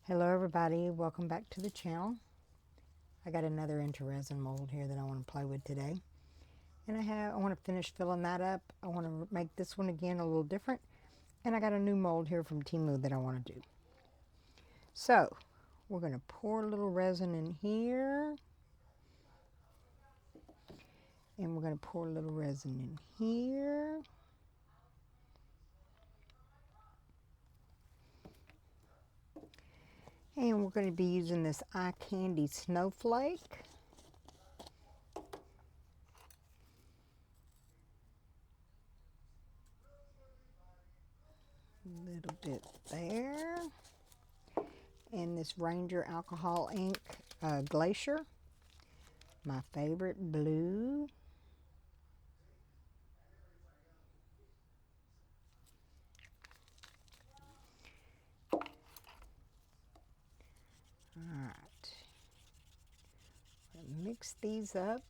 Hello everybody, welcome back to the channel. I got another Intoresin mold here that I want to play with today. And I want to finish filling that up. I want to make this one again a little different. And I got a new mold here from Temu that I want to do. So, we're going to pour a little resin in here. And we're going to pour a little resin in here. And we're going to be using this Eyecandy snowflake. A little bit there. And this Ranger alcohol ink glacier, my favorite blue. Alright, mix these up.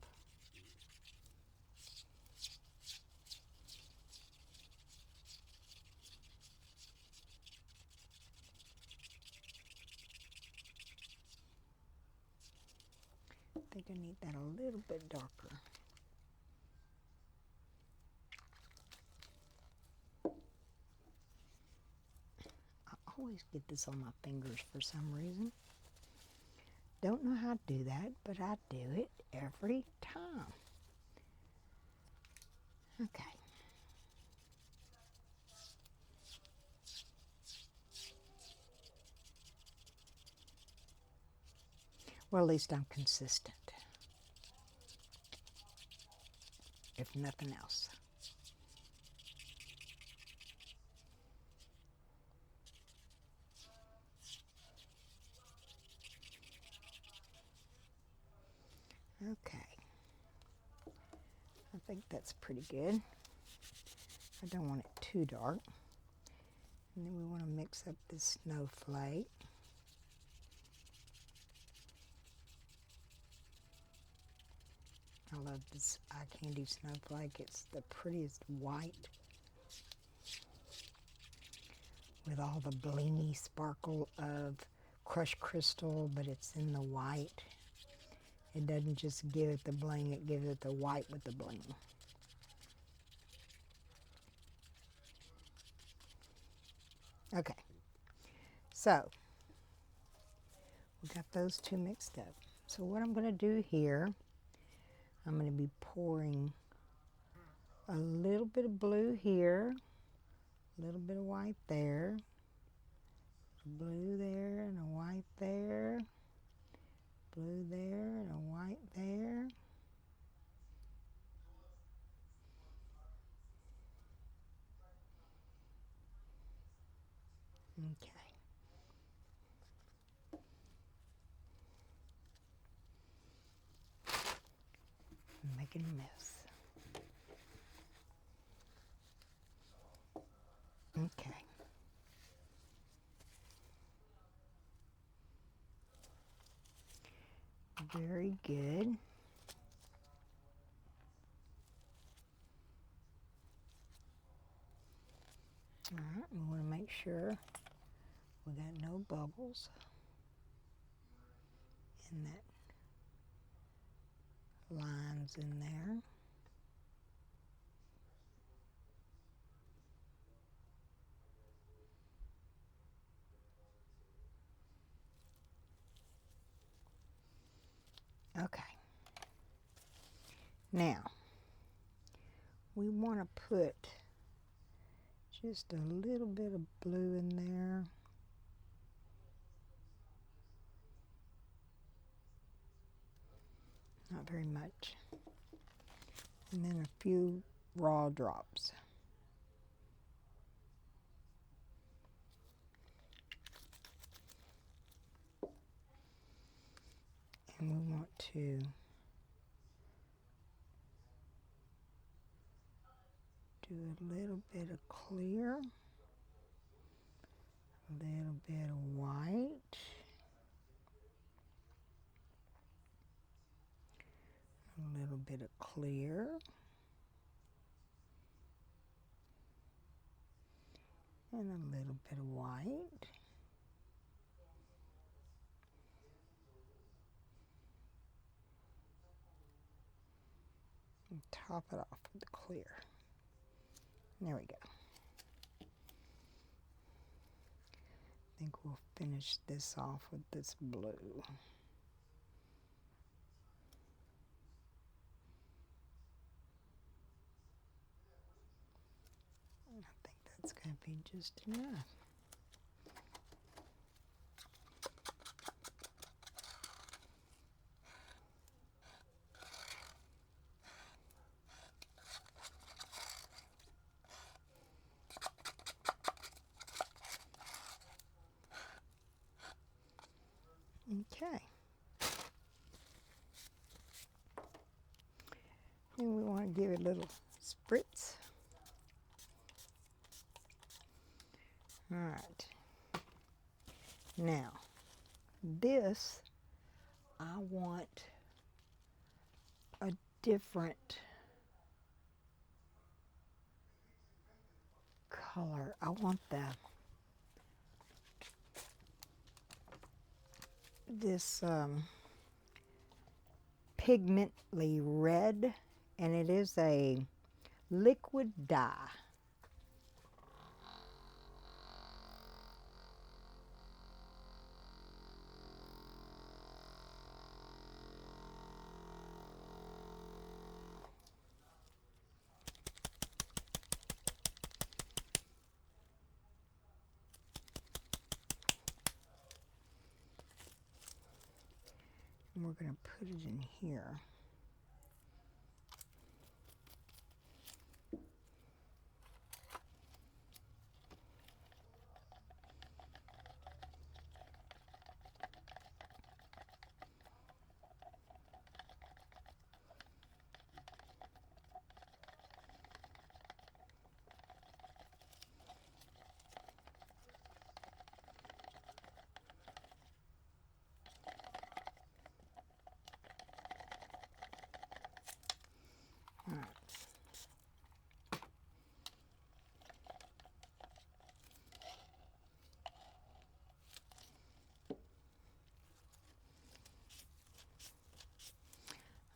I think I need that a little bit darker. I always get this on my fingers for some reason. Don't know how to do that, but I do it every time. Okay. Well, at least I'm consistent, if nothing else. Okay. I think that's pretty good. I don't want it too dark. And then we want to mix up this snowflake. I love this Eyecandy snowflake. It's the prettiest white with all the blingy sparkle of crushed crystal, but it's in the white. It doesn't just give it the bling, it gives it the white with the bling. Okay, so we got those two mixed up. So what I'm going to do here, I'm going to be pouring a little bit of blue here, a little bit of white there, blue there and a white there, blue there and a white there. Okay. I'm making a mess. Okay. Very good. All right, we want to make sure we got no bubbles in that lines in there. Okay. Now, we want to put just a little bit of blue in there. Not very much. And then a few raw drops. And we want to do a little bit of clear, a little bit of white, a little bit of clear, and a little bit of white. top it off with the clear. There we go. I think we'll finish this off with this blue. I think that's going to be just enough. Okay. And we want to give it a little spritz. All right. Now, this, I want a different color. I want this pigmently red, and it is a liquid dye. And we're going to put it in here.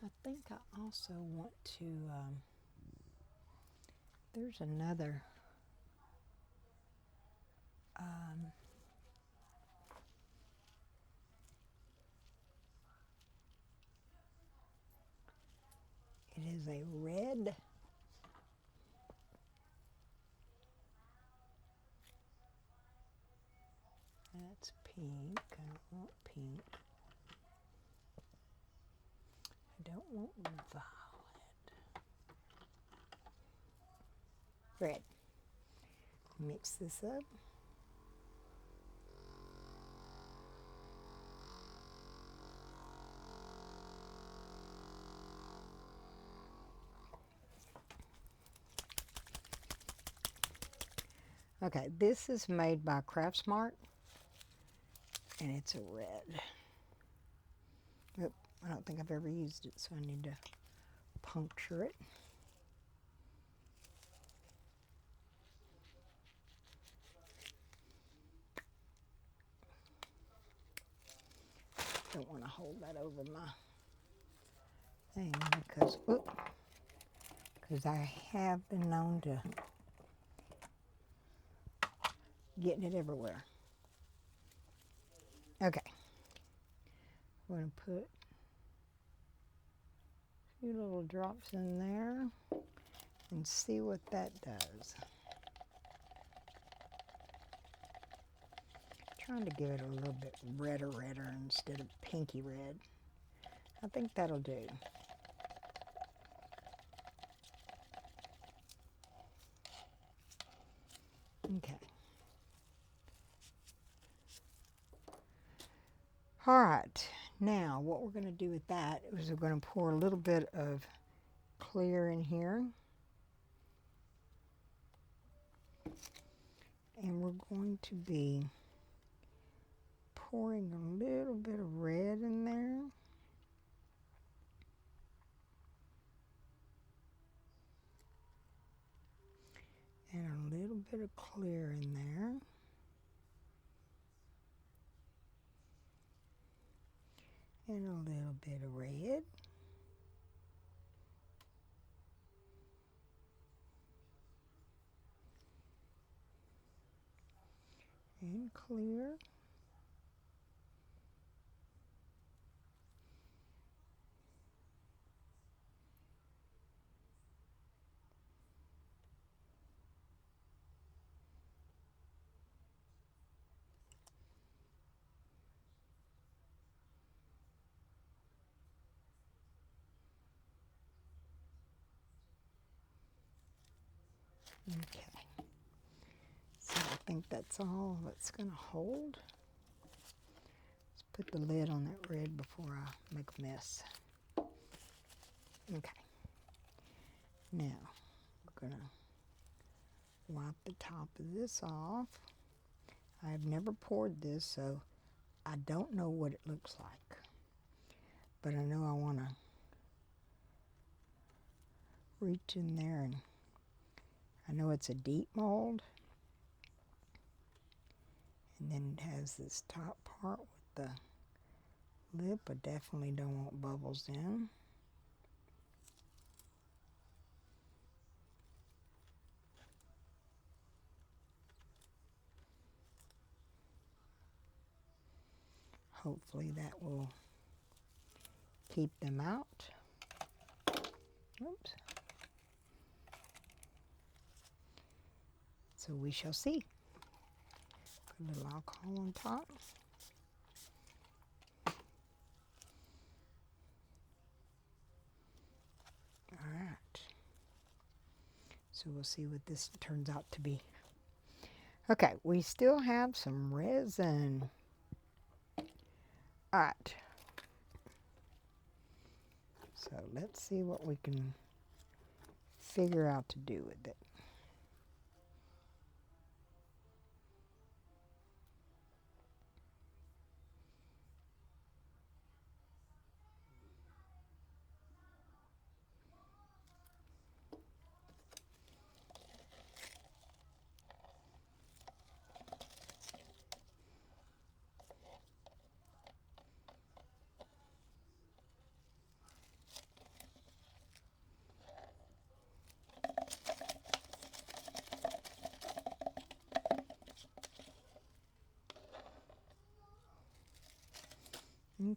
I think I also want to, there's another, it is a red. That's pink. I don't want pink. I don't want violet. Red. Mix this up. Okay, this is made by Craftsmart, and it's a red. Oop, I don't think I've ever used it, so I need to puncture it. Don't want to hold that over my thing because I have been known to getting it everywhere. Okay, we're going to put a few little drops in there and see what that does. Trying to give it a little bit redder instead of pinky red. I think that'll do. Okay. All right, now what we're going to do with that is we're going to pour a little bit of clear in here. And we're going to be pouring a little bit of red in there. And a little bit of clear in there. And a little bit of red. and clear. Okay, so I think that's all it's going to hold. Let's put the lid on that red before I make a mess. Okay, now we're going to wipe the top of this off. I've never poured this, so I don't know what it looks like, but I know I want to reach in there, and I know it's a deep mold, and then it has this top part with the lip. I definitely don't want bubbles in. Hopefully that will keep them out. Oops. So we shall see. Put a little alcohol on top. Alright. So we'll see what this turns out to be. Okay, we still have some resin. Alright. So let's see what we can figure out to do with it.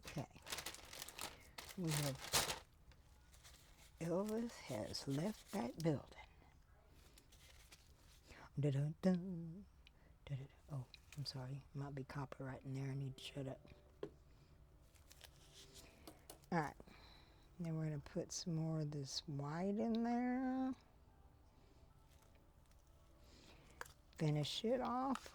Okay, we have, Elvis has left that building. Da-dun-dun, da-dun-dun. Oh, I'm sorry, might be copyright in there. I need to shut up. Alright, then we're going to put some more of this white in there. Finish it off.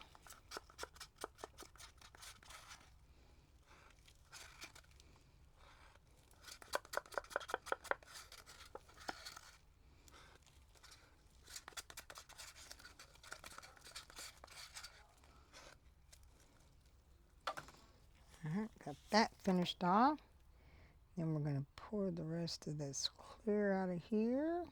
Alright, got that finished off. Then we're going to pour the rest of this clear out of here.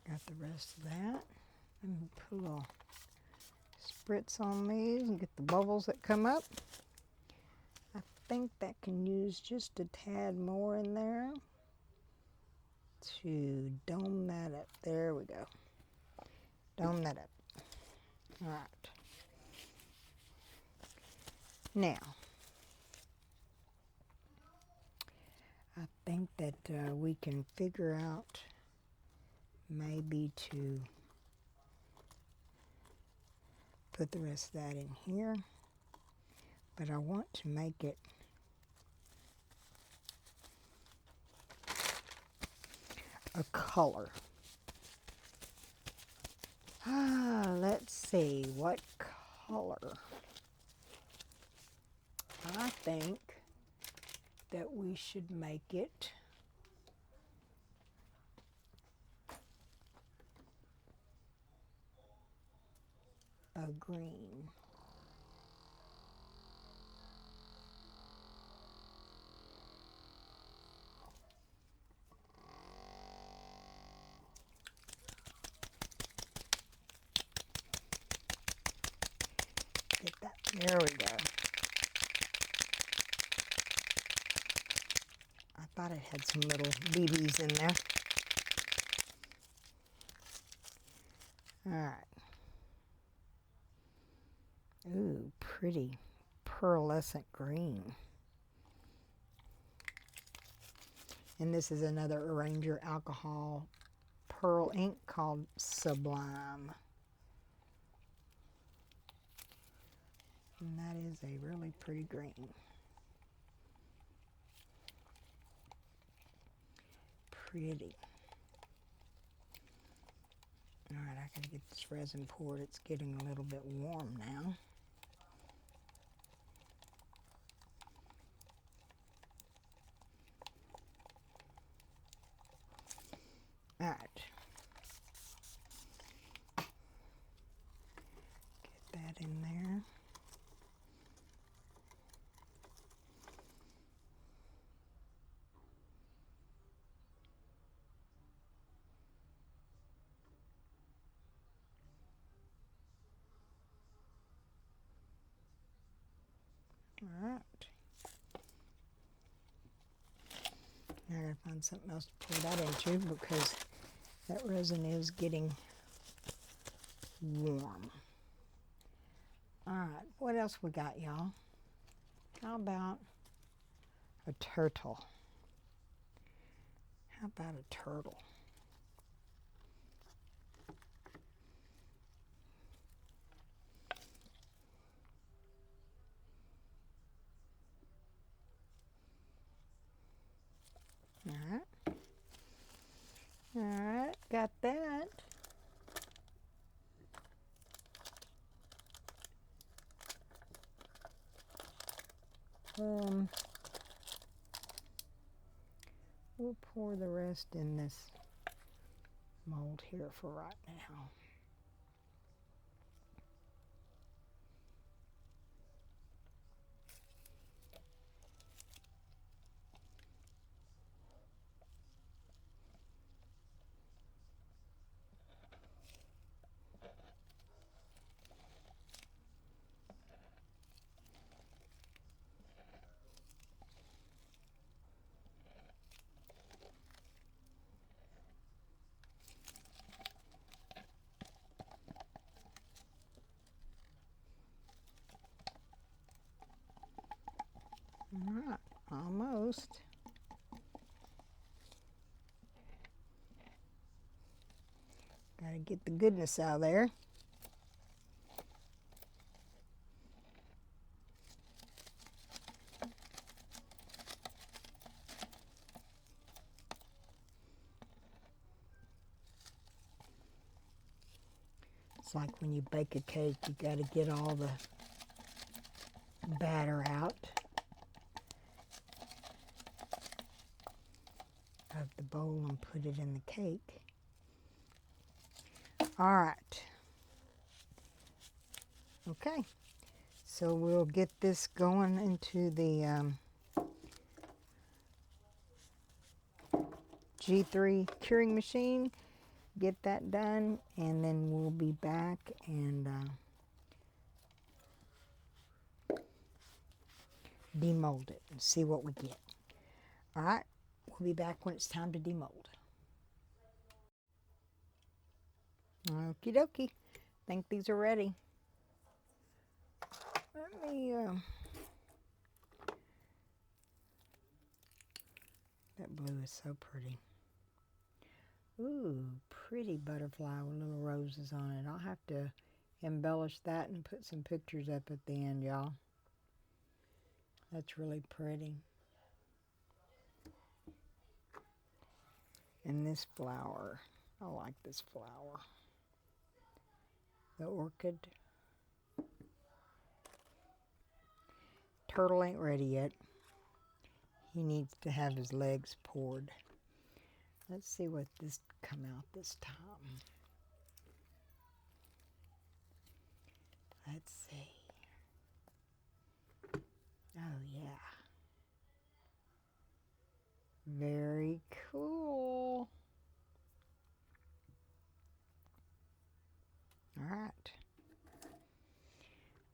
Got the rest of that. Let me put a little spritz on these and get the bubbles that come up. I think that can use just a tad more in there to dome that up. There we go. Dome that up. All right. Now, I think that we can figure out maybe to put the rest of that in here, but I want to make it a color. Let's see, what color? I think that we should make it a green. There we go. I thought it had some little BBs in there. All right. Ooh, pretty pearlescent green. And this is another Arranger alcohol pearl ink called Sublime. And that is a really pretty green. Pretty. All right, I gotta get this resin poured. It's getting a little bit warm now. All right. Get that in there. All right. Now I gotta find something else to pour that into because that resin is getting warm. All right, what else we got, y'all? How about a turtle? How about a turtle? All right. All right, got that. We'll pour the rest in this mold here for right now. All right, almost. Gotta get the goodness out of there. It's like when you bake a cake, you gotta get all the batter out of the bowl and put it in the cake. All right. Okay. So we'll get this going into the G3 curing machine, get that done, and then we'll be back and demold it and see what we get. All right, we'll be back when it's time to demold. Okie dokie. Think these are ready. Let me, that blue is so pretty. Ooh, pretty butterfly with little roses on it. I'll have to embellish that and put some pictures up at the end, y'all. That's really pretty. And this flower, I like this flower. The orchid. Turtle ain't ready yet. He needs to have his legs poured. Let's see what this come out this time. Let's see. Oh yeah. Very cool. All right.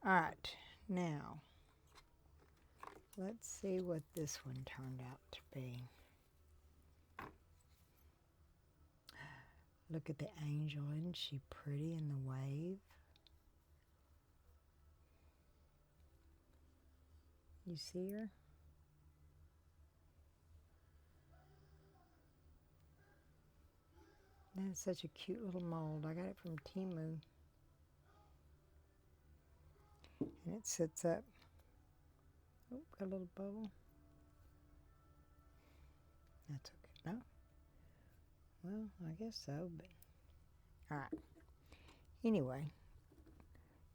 All right. Now, let's see what this one turned out to be. Look at the angel, isn't she pretty in the wave? You see her? That's such a cute little mold. I got it from Temu. And it sits up. Oh, got a little bubble. That's okay. No? Well, I guess so, but alright. Anyway,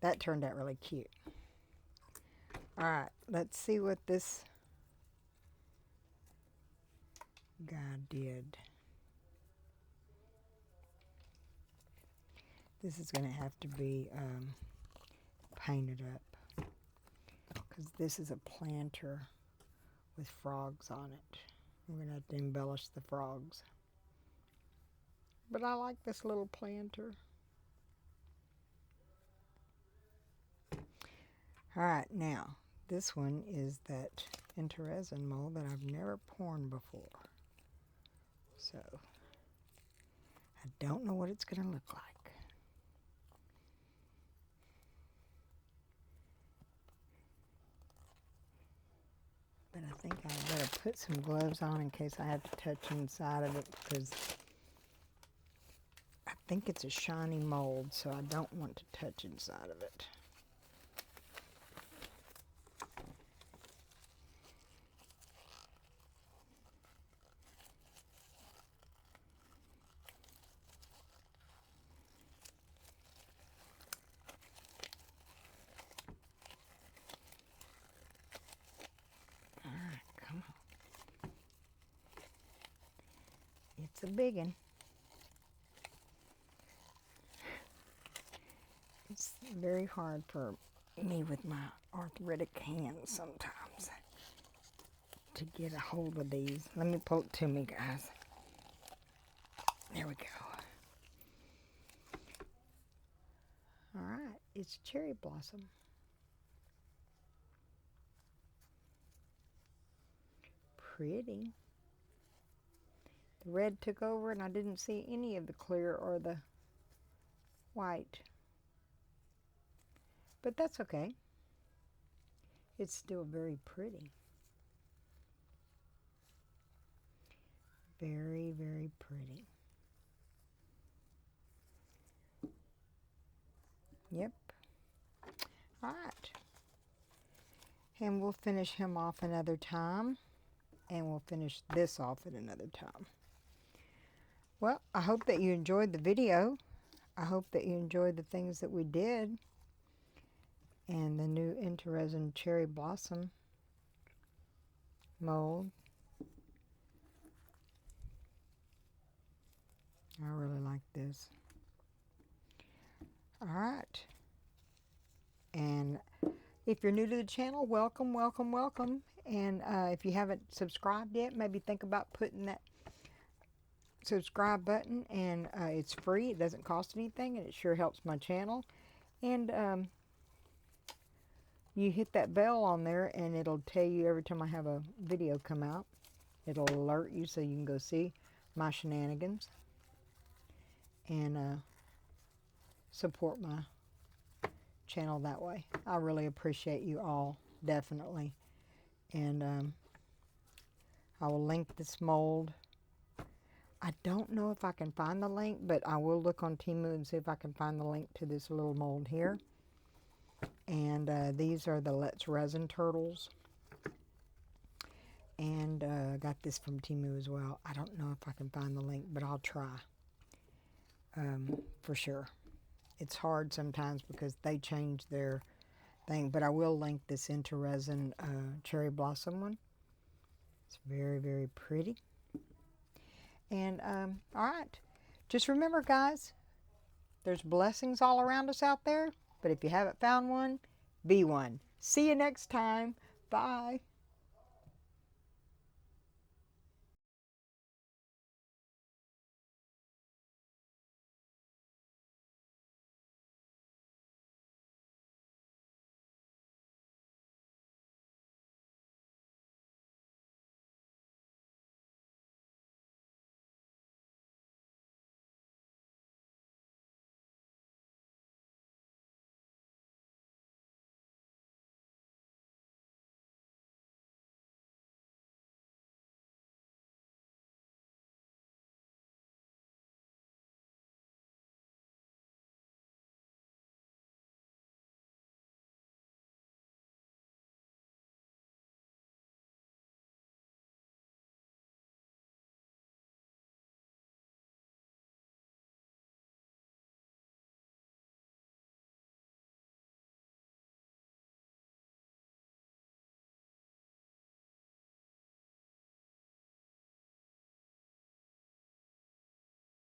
that turned out really cute. Alright, let's see what this guy did. This is going to have to be painted up, because this is a planter with frogs on it. We're going to have to embellish the frogs. But I like this little planter. Alright, now, this one is that Intoresin mold that I've never poured before. So, I don't know what it's going to look like. But I think I better put some gloves on in case I have to touch inside of it, because I think it's a shiny mold, so I don't want to touch inside of it. It's a big one. It's very hard for me with my arthritic hands sometimes to get a hold of these. Let me pull it to me, guys. There we go. Alright, it's cherry blossom. Pretty. The red took over and I didn't see any of the clear or the white. But that's okay. It's still very pretty. Very, very pretty. Yep. All right. And we'll finish him off another time. And we'll finish this off at another time. Well, I hope that you enjoyed the video. I hope that you enjoyed the things that we did. And the new Intoresin cherry blossom mold. I really like this. Alright. And if you're new to the channel, welcome, welcome, welcome. And if you haven't subscribed yet, maybe think about putting that subscribe button. And it's free. It doesn't cost anything. And it sure helps my channel. And you hit that bell on there and it'll tell you every time I have a video come out. It'll alert you so you can go see my shenanigans. And support my channel that way. I really appreciate you all, definitely. And I will link this mold. I don't know if I can find the link, but I will look on Temu and see if I can find the link to this little mold here. And these are the Let's Resin turtles. And I got this from Temu as well. I don't know if I can find the link, but I'll try. For sure. It's hard sometimes because they change their thing, but I will link this Intoresin cherry blossom one. It's very, very pretty. And all right, just remember, guys, there's blessings all around us out there, but if you haven't found one, be one. See you next time. Bye.